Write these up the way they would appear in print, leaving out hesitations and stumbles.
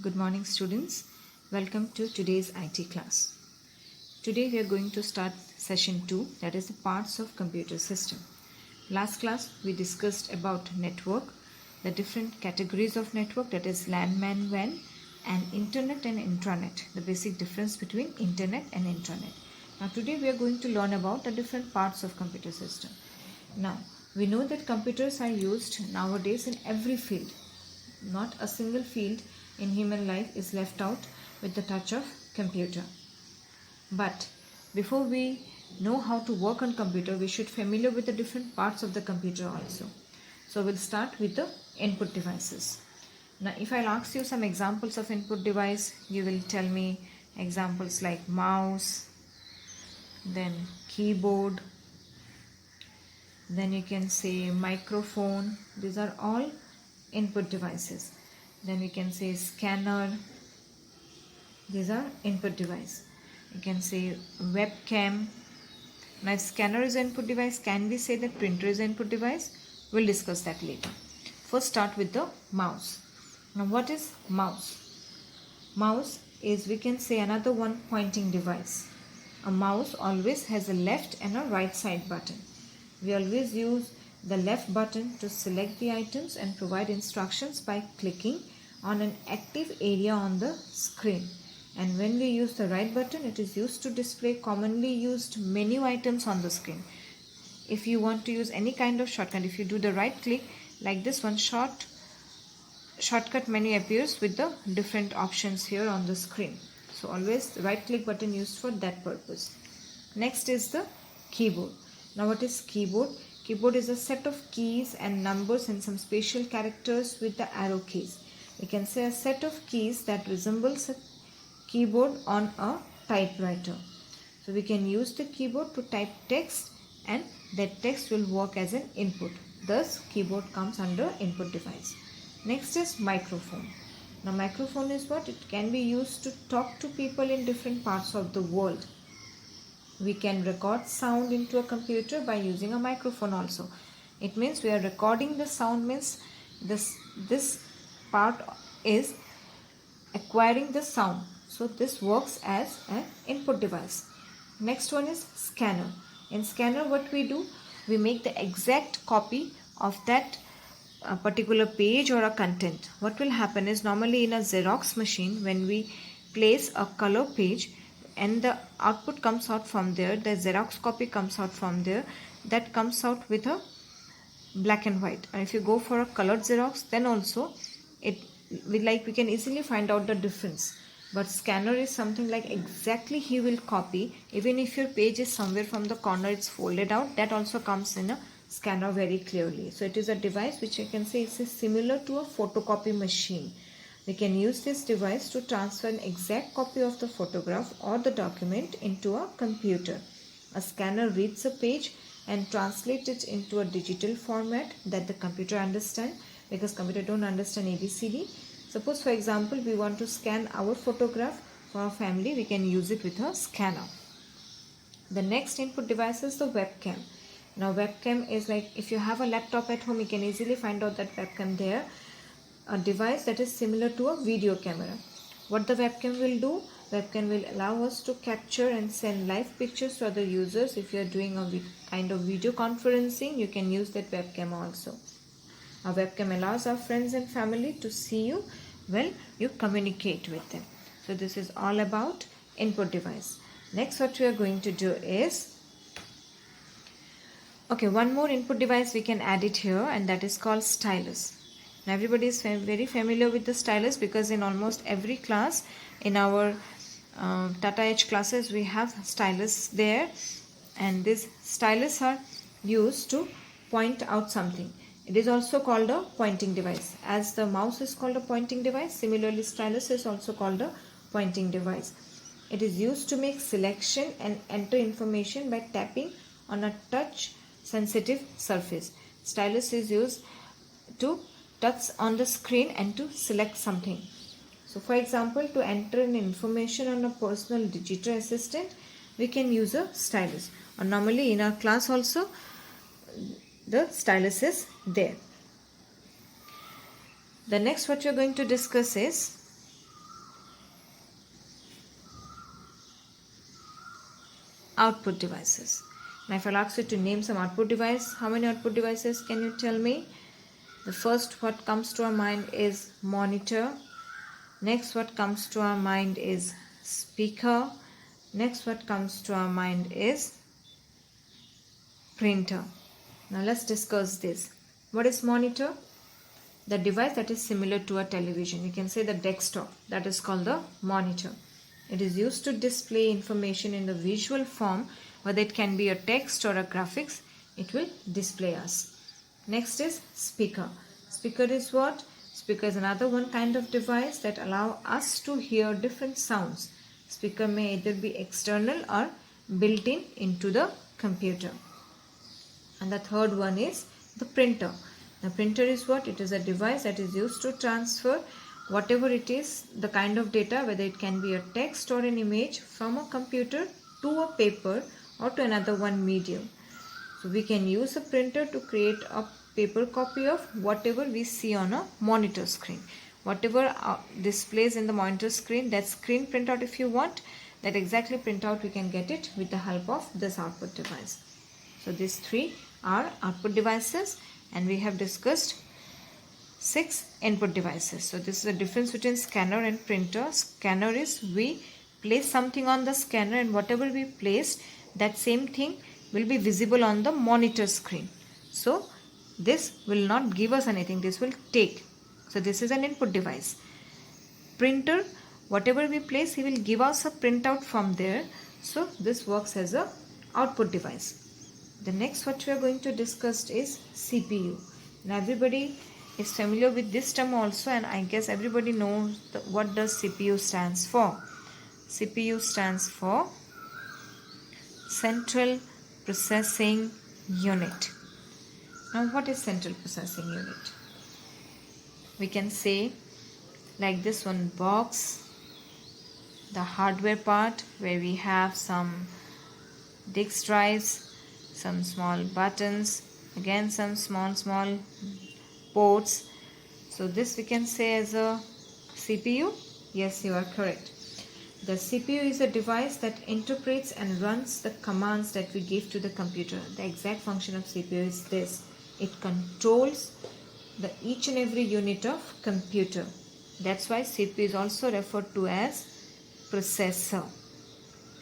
Good morning students. Welcome to today's IT class. Today we are going to start session 2, that is the parts of computer system. Last class we discussed about network, the different categories of network, that is LAN, MAN, WAN, and internet and intranet, the basic difference between internet and intranet. Now today we are going to learn about the different parts of computer system. Now we know that computers are used nowadays in every field. Not a single field in human life is left out with the touch of computer. But before we know how to work on computer, we should familiar with the different parts of the computer also. So we'll start with the input devices. Now if I'll ask you some examples of input device, you will tell me examples like mouse, then keyboard, then you can say microphone. These are all input devices. Then we can say scanner. These are input device. You can say webcam. Now if scanner is input device, can we say that printer is input device? We'll discuss that later. First start with the mouse. Now what is mouse? Mouse is, we can say, another one pointing device. A mouse always has a left and a right side button. We always use the left button to select the items and provide instructions by clicking on an active area on the screen. And when we use the right button, it is used to display commonly used menu items on the screen. If you want to use any kind of shortcut, if you do the right click like this one, shortcut menu appears with the different options here on the screen. So always the right click button used for that purpose. Next is the keyboard. Now what is keyboard? Keyboard is a set of keys and numbers and some special characters with the arrow keys. We can say a set of keys that resembles a keyboard on a typewriter. So we can use the keyboard to type text and that text will work as an input. Thus keyboard comes under input device. Next is microphone. Now microphone is what? It can be used to talk to people in different parts of the world. We can record sound into a computer by using a microphone also. It means we are recording the sound, means this part is acquiring the sound. So this works as an input device. Next one is scanner. In scanner what we do? We make the exact copy of that particular page or a content. What will happen is, normally in a Xerox machine, when we place a color page and the output comes out from there, the Xerox copy comes out from there, that comes out with a black and white. And if you go for a colored Xerox, then also we can easily find out the difference. But scanner is something like exactly he will copy. Even if your page is somewhere from the corner, it's folded out, that also comes in a scanner very clearly. So it is a device which I can say is similar to a photocopy machine. We can use this device to transfer an exact copy of the photograph or the document into a computer. A scanner reads a page and translates it into a digital format that the computer understands, because computer don't understand ABCD. Suppose for example we want to scan our photograph for our family, we can use it with a scanner. The next input device is the webcam. Now webcam is like, if you have a laptop at home, you can easily find out that webcam there. A device that is similar to a video camera. What the webcam will do? Webcam will allow us to capture and send live pictures to other users. If you are doing a kind of video conferencing, you can use that webcam also. A webcam allows our friends and family to see you while you communicate with them. So this is all about input device. Next what we are going to do is, okay, one more input device we can add it here, and that is called stylus. Now everybody is very familiar with the stylus, because in almost every class in our Tata Edge classes we have stylus there, and these stylus are used to point out something. It is also called a pointing device. As the mouse is called a pointing device, similarly stylus is also called a pointing device. It is used to make selection and enter information by tapping on a touch sensitive surface. Stylus is used to touch on the screen and to select something. So for example, to enter an information on a personal digital assistant, we can use a stylus. Or normally in our class also, the stylus is there. The next what we are going to discuss is output devices. Now if I'll ask you to name some output device, how many output devices can you tell me? The first what comes to our mind is monitor. Next what comes to our mind is speaker. Next what comes to our mind is printer. Now let's discuss this. What is monitor? The device that is similar to a television. You can say the desktop. That is called the monitor. It is used to display information in the visual form, whether it can be a text or a graphics. It will display us. Next is speaker. Speaker is what? Speaker is another one kind of device that allow us to hear different sounds. Speaker may either be external or built in into the computer. And the third one is the printer. The printer is what? It is a device that is used to transfer whatever it is, the kind of data, whether it can be a text or an image, from a computer to a paper or to another one medium. So we can use a printer to create a paper copy of whatever we see on a monitor screen. Whatever displays in the monitor screen, that screen printout if you want, that exactly printout we can get it with the help of this output device. So these three are output devices, and we have discussed 6 input devices. So this is the difference between scanner and printer. Scanner is we place something on the scanner, and whatever we placed, that same thing will be visible on the monitor screen. So this will not give us anything, this will take. So this is an input device. Printer, whatever we place, he will give us a printout from there. So this works as a output device. The next what we are going to discuss is CPU. Now everybody is familiar with this term also, and I guess everybody knows what does CPU stands for. CPU stands for Central Processing Unit. Now what is Central Processing Unit? We can say like this one box, the hardware part where we have some disk drives, some small buttons, again some small ports. So this we can say as a CPU. Yes, you are correct. The CPU is a device that interprets and runs the commands that we give to the computer. The exact function of CPU is this. It controls the each and every unit of computer. That's why CPU is also referred to as processor.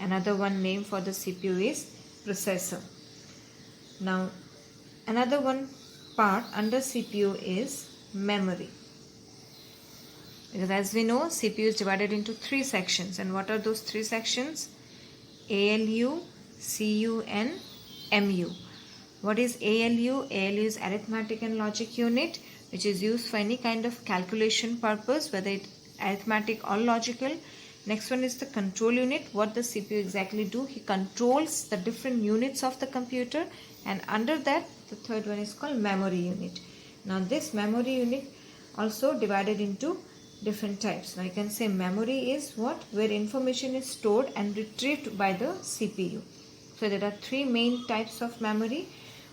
Another one name for the CPU is processor. Now another one part under CPU is memory. Because as we know, CPU is divided into 3 sections. And what are those 3 sections? ALU, CU and MU. What is ALU? ALU is arithmetic and logic unit, which is used for any kind of calculation purpose, whether it's arithmetic or logical. Next one is the control unit. What the CPU exactly do? He controls the different units of the computer, and under that the third one is called memory unit. Now this memory unit also divided into different types. Now you can say memory is what? Where information is stored and retrieved by the CPU. So there are 3 main types of memory.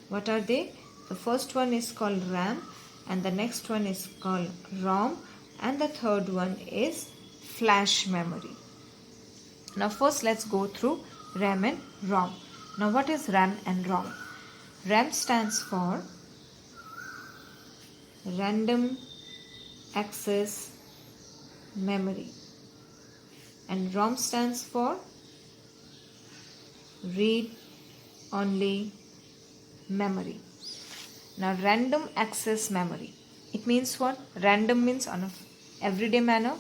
What are they? The first one is called RAM, and the next one is called ROM, and the third one is flash memory. Now first let's go through RAM and ROM. Now what is RAM and ROM? RAM stands for Random Access Memory, and ROM stands for Read Only Memory. Now random access memory, it means what? Random means on a everyday manner.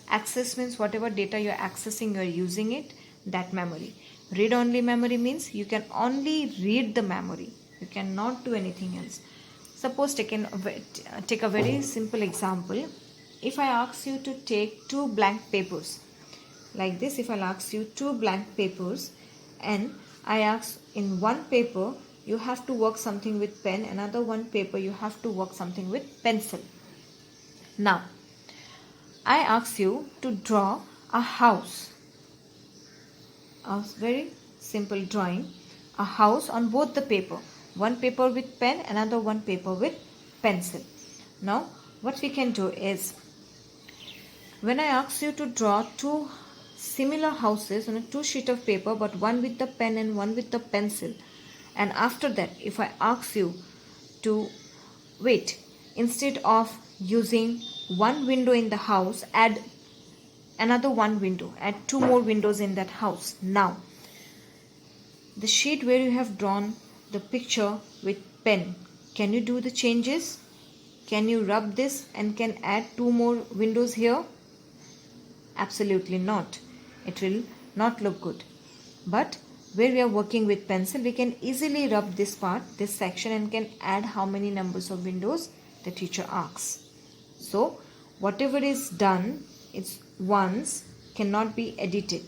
Access means whatever data you are accessing, you are using it, that memory. Read only memory means you can only read the memory, you cannot do anything else. Suppose take a very simple example. If I ask you to take 2 blank papers like this, if I'll ask you 2 blank papers, and I ask in one paper you have to work something with pen, another one paper you have to work something with pencil. Now I ask you to draw a house, a very simple drawing, a house on both the paper, one paper with pen, another one paper with pencil. Now what we can do is, when I ask you to draw 2 similar houses on a two sheet of paper, but one with the pen and one with the pencil. And after that, if I ask you to wait, instead of using one window in the house, add another one window, add two more windows in that house. Now the sheet where you have drawn the picture with pen, can you do the changes? Can you rub this and can add two more windows here? Absolutely not. It will not look good. But where we are working with pencil, we can easily rub this part, this section, and can add how many numbers of windows the teacher asks. So whatever is done, it's once, cannot be edited.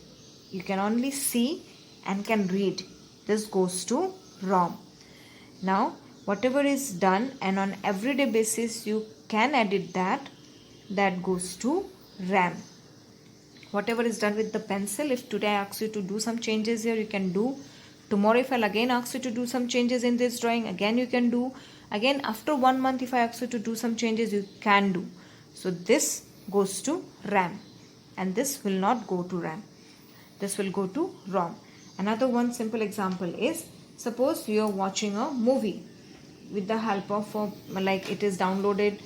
You can only see and can read. This goes to ROM. Now whatever is done and on everyday basis you can edit that goes to RAM. Whatever is done with the pencil, if today I ask you to do some changes here, you can do. Tomorrow if I'll again ask you to do some changes in this drawing, again you can do. Again after 1 month if I ask you to do some changes, you can do. So this goes to RAM and this will not go to RAM. This will go to ROM. Another one simple example is, suppose you are watching a movie with the help of like it is downloaded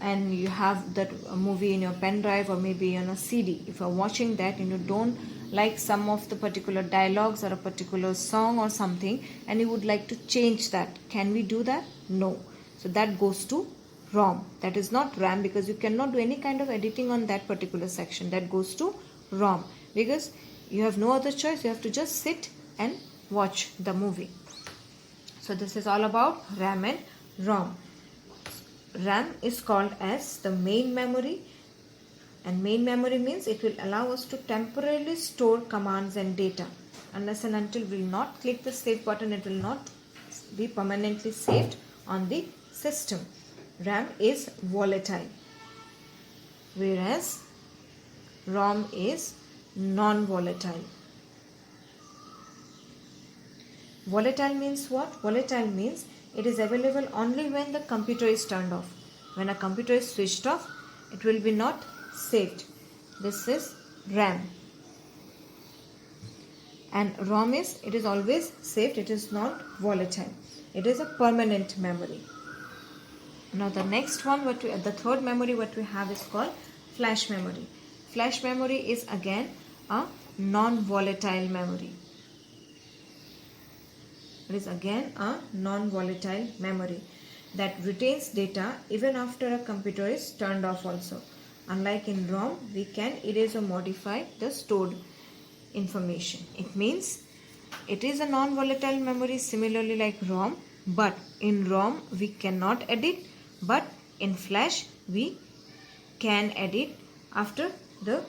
and you have that movie in your pen drive or maybe on a CD. If you are watching that and you don't like some of the particular dialogues or a particular song or something and you would like to change that, can we do that? No. So that goes to ROM. That is not RAM, because you cannot do any kind of editing on that particular section. That goes to ROM because you have no other choice. You have to just sit and watch the movie. So this is all about RAM and ROM. RAM is called as the main memory, and main memory means it will allow us to temporarily store commands and data. Unless and until we will not click the save button, it will not be permanently saved on the system. RAM is volatile, whereas ROM is non-volatile. Volatile means what? Volatile means it is available only when the computer is turned off. When a computer is switched off, it will be not saved. This is RAM. And ROM is, it is always saved. It is not volatile. It is a permanent memory. Now the next one, the third memory what we have is called flash memory. Flash memory is again a non-volatile memory. It is again a non-volatile memory that retains data even after a computer is turned off also. Unlike in ROM, we can erase or modify the stored information. It means it is a non-volatile memory similarly like ROM, but in ROM we cannot edit, but in flash we can edit after the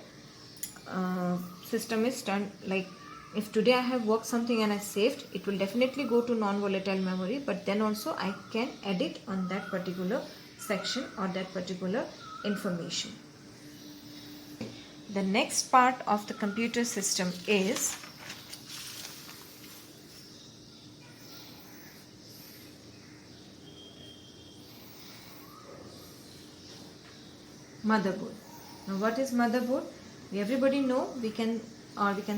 system is turned. Like if today I have worked something and I saved, it will definitely go to non-volatile memory, but then also I can edit on that particular section or that particular information. The next part of the computer system is motherboard. Now what is motherboard? Everybody know, we can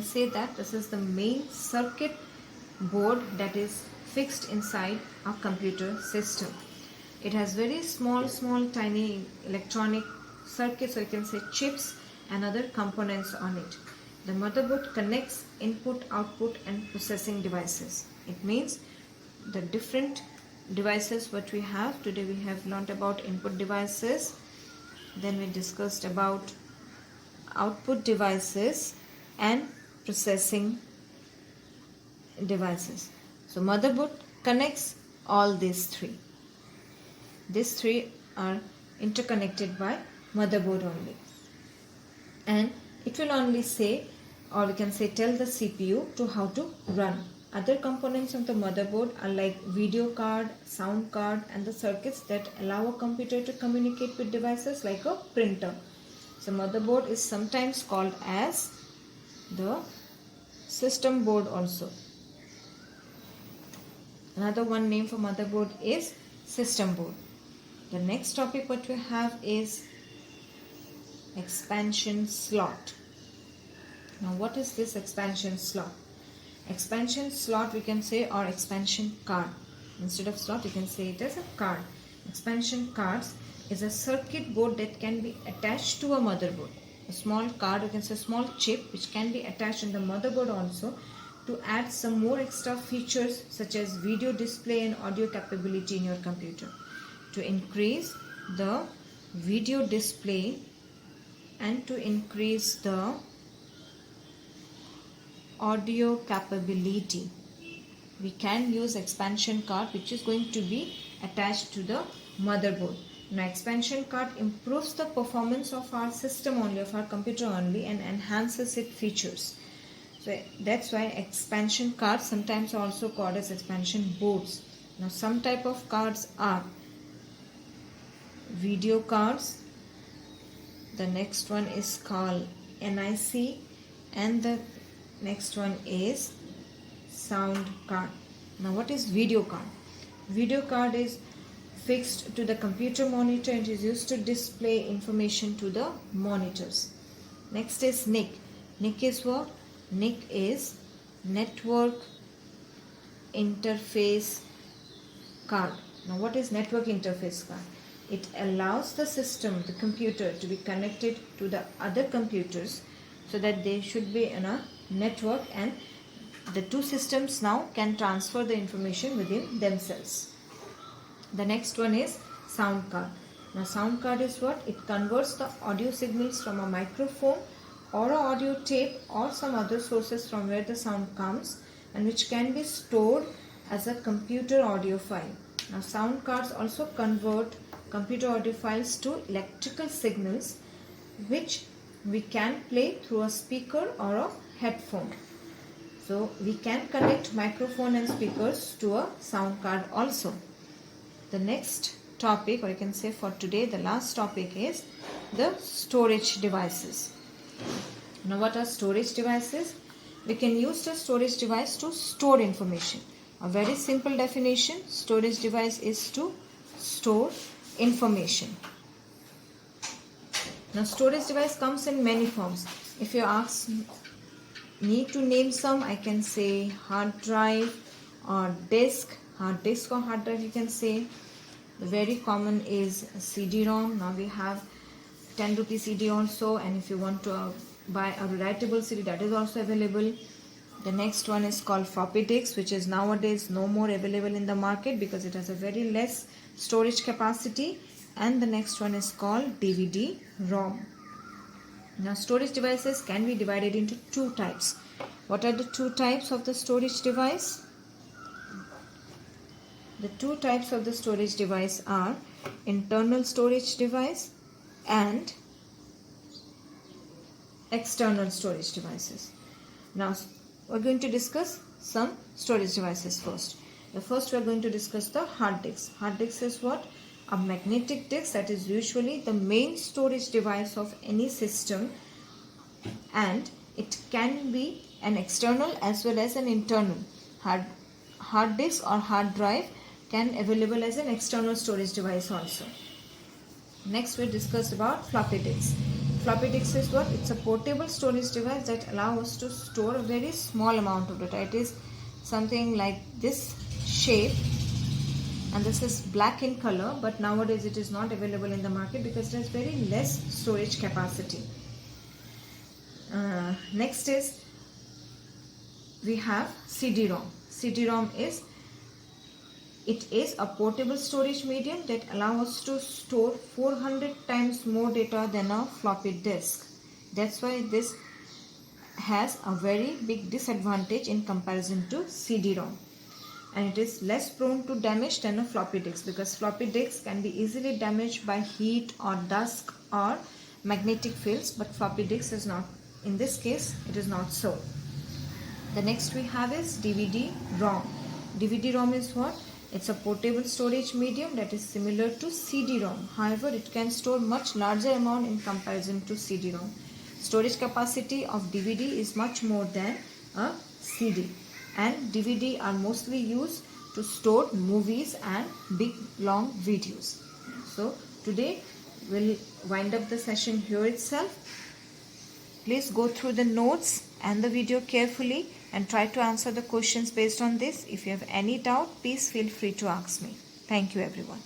say that this is the main circuit board that is fixed inside a computer system. It has very small tiny electronic circuits, or you can say chips and other components on it. The motherboard connects input, output and processing devices. It means the different devices what we have. Today we have learnt about input devices, then we discussed about output devices and processing devices. So motherboard connects all these three. These three are interconnected by motherboard only, and it will only say, or we can say tell the CPU to how to run. Other components of the motherboard are like video card, sound card and the circuits that allow a computer to communicate with devices like a printer. So motherboard is sometimes called as the system board also. Another one name for motherboard is system board. The next topic what we have is expansion slot. Now what is this expansion slot? Expansion slot we can say, or expansion card. Instead of slot you can say it as a card. Expansion cards is a circuit board that can be attached to a motherboard. A small card, you can say small chip, which can be attached in the motherboard also to add some more extra features such as video display and audio capability in your computer. To increase the video display and to increase the audio capability, we can use expansion card, which is going to be attached to the motherboard. Now expansion card improves the performance of our system only, of our computer only, and enhances its features. So that's why expansion cards sometimes are also called as expansion boards. Now some type of cards are video cards, the next one is called NIC, and the next one is sound card. Now what is video card? Video card is fixed to the computer monitor and is used to display information to the monitors. Next is NIC. NIC is what? NIC is network interface card. Now what is network interface card? It allows the system, the computer, to be connected to the other computers so that they should be in a network, and the two systems now can transfer the information within themselves. The next one is sound card. Now sound card is what? It converts the audio signals from a microphone or an audio tape or some other sources from where the sound comes, and which can be stored as a computer audio file. Now sound cards also convert computer audio files to electrical signals, which we can play through a speaker or a headphone. So we can connect microphone and speakers to a sound card also. The next topic, or you can say for today, the last topic is the storage devices. Now what are storage devices? We can use the storage device to store information. A very simple definition: storage device is to store information. Now storage device comes in many forms. If you ask me to name some, I can say hard drive or disk. Hard disk or hard drive you can say. The very common is CD-ROM. Now we have 10 rupee CD also, and if you want to buy a writable CD, that is also available. The next one is called floppy disk, which is nowadays no more available in the market because it has a very less storage capacity. And the next one is called DVD-ROM. Now storage devices can be divided into two types. What are the two types of the storage device? The two types of the storage device are internal storage device and external storage devices. Now we're going to discuss some storage devices first. The first we're going to discuss the hard disk. Hard disk is what? A magnetic disk that is usually the main storage device of any system, and it can be an external as well as an internal. Hard disk or hard drive can available as an external storage device also. Next we discussed about floppy disk. Floppy disk is what? It's a portable storage device that allows us to store a very small amount of data. It is something like this shape, and this is black in color, but nowadays it is not available in the market because it has very less storage capacity. Next is we have CD-ROM. CD-ROM is a portable storage medium that allows us to store 400 times more data than a floppy disk. That's why this has a very big disadvantage in comparison to CD-ROM. And it is less prone to damage than a floppy disk, because floppy disks can be easily damaged by heat or dust or magnetic fields, but floppy disk is not. In this case, it is not so. The next we have is DVD-ROM. DVD-ROM is what? It's a portable storage medium that is similar to CD-ROM. However, it can store much larger amount in comparison to CD-ROM. Storage capacity of DVD is much more than a CD. And DVD are mostly used to store movies and big long videos. So today we'll wind up the session here itself. Please go through the notes and the video carefully and try to answer the questions based on this. If you have any doubt, please feel free to ask me. Thank you everyone.